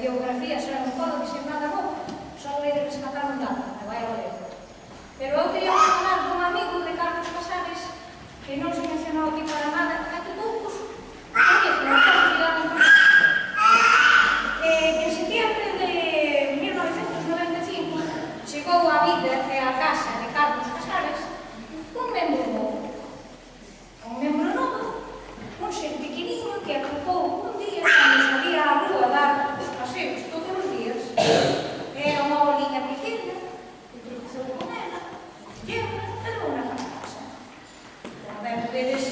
biografía será un todo que se nada bo, só hai de rescatar un dado, me vai a valer. Pero eu quería falar dun amigo de Carlos Casares que non se mencionou aquí para nada, hai que poucos coñecen a actividade que en setembro de 1995 chegou á vida e á casa de Carlos Casares un membro novo, un xer pequeniño que atopou un día cando salía á rúa a dar os paseos todos os días. Era unha boliña pequena que tropezou con ela, lleva e dou na casa. Como ben podedes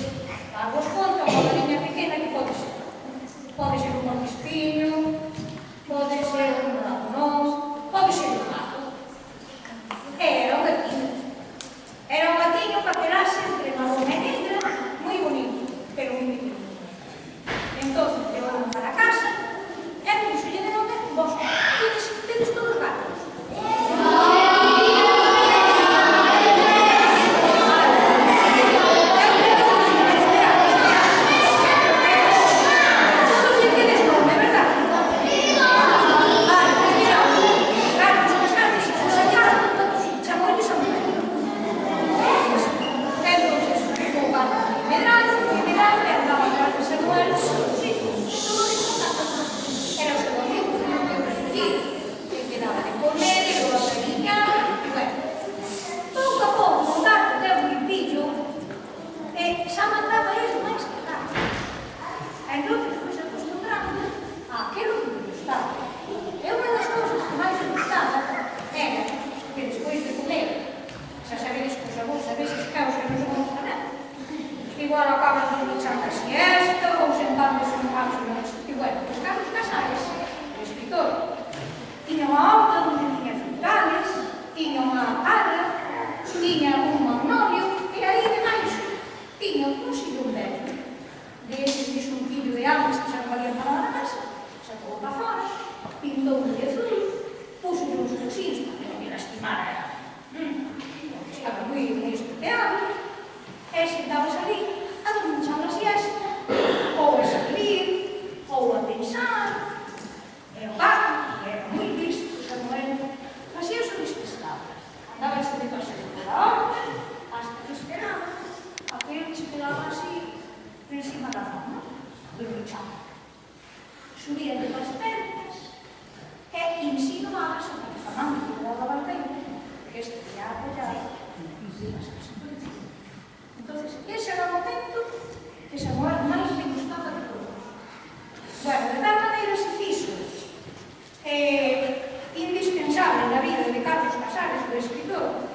dar-vos conta, unha boliña pequena que pode ser un morquispiño, pode ser un ratonón, pode ser un gato. Era un gatiño. Era un gatiño que apelase entre marrón e negra, moi bonito, pero moi pequeno. Entón, levaron para casa e puxolle de nome: vos tedes todos gatos. Igual acaban de echar la siesta ou sentándose un máximo. E bueno, pues Carlos Casares, o escritor, tiña unha horta onde tiña frutales, tiña unha ara, tiña un magnolio e aí demais tiña un sillón vello. De ese bisunquillo de aves que xa non valían para a casa, sacou para fora, pintou de azul, puso uns cosins para que non me lastimara. Estaba moi estropeado. E sentábamos ali a dormir a siesta, ou a escribir, ou a pensar. E o gato, que era moi listo, Samuel, facía o seu despistado. Andaba de paseo pola horta, hasta que esperaba a que ele se quedaba así, encima da cama, dormichando. Subía de las pernas e insinuábase para que Fernando que daba barbeiro, que este ia apoiado, e as cosas por encima. Entón, ese era o momento que Samuel máis le gustaba de todos. Bueno, de tal maneira se fixo indispensable na vida de Carlos Casares, o escritor,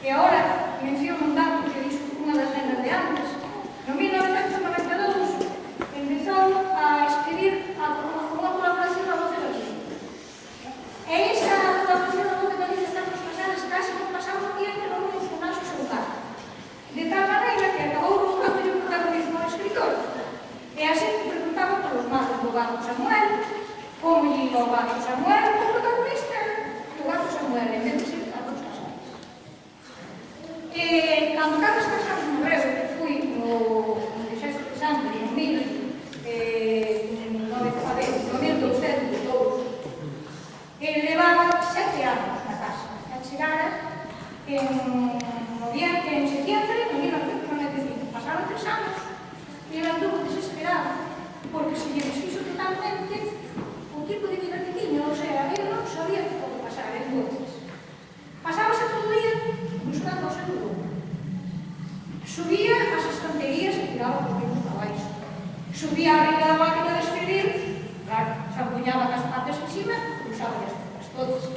que agora menciono un dato que dixo unha das nenas de antes. No 1992 empezou a escribir unha colaboración na Voz de Galicia. E esa colaboración na Voz de Galicia de Carlos Casares casi non pasaba un día que non mencionase o seu gato. De tal maneira que acabou buscando o protagonismo ao escritor. E así preguntaba por os malos do gato Samuel, como lle iba o gato Samuel, o protagonista do gato Samuel, en vez de ser Carlos Casares. Cando Carlos Casares morreu, que foi no 16 de Santo, en 1202, ele levaba 7 anos na casa, a chegara en setembro de 1995. Pasaron 3 anos e ele anduvo desesperado porque se lle desfixo totalmente o tipo de vida que tiña, o sea, ele non sabía que pode pasar. Entonces, pasábase todo o día buscando o seu lugar. Subía as estanterías e tiraba os libros para baixo. Subía arriba da máquina de escribir, claro, se apuñaba as partes encima e usaba as copas todas.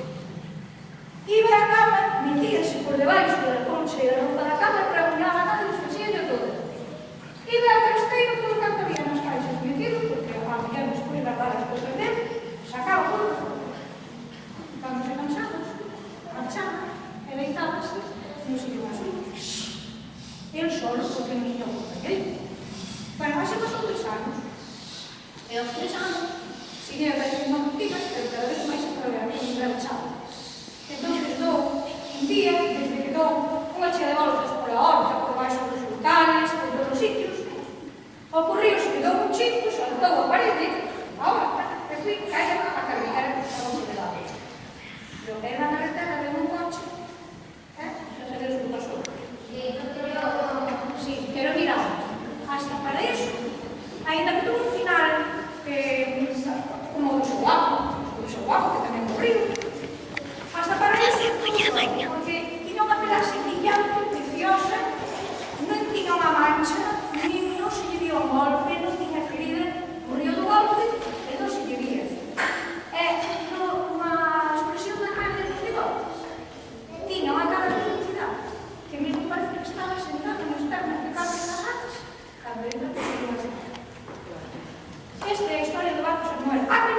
Iba á cama, metíase por debaixo da concha e da roupa da cama, preguñaba nada e desfacíalle todo. Iba ao trasteiro todo o canto había nas caixas metido, porque a familia despois guardar as cousas dele, sacaba todo fora. Cando se cansaba, marchaba e deitábase no sitio máis único. El solo, porque non tiña outra que. Bueno, así pasou 3 anos. E aos 3 anos, seguía aparecendo motivas, pero cada vez máis se programa un gran chavo. Entón, un día, desde que dou unha chea de voltas pola horta, por baixo dos frutales, por todos os sitios, ocorriu-se que dou un chico, saltou a parede, a horta, e fui caer a carregar se muere. Ah,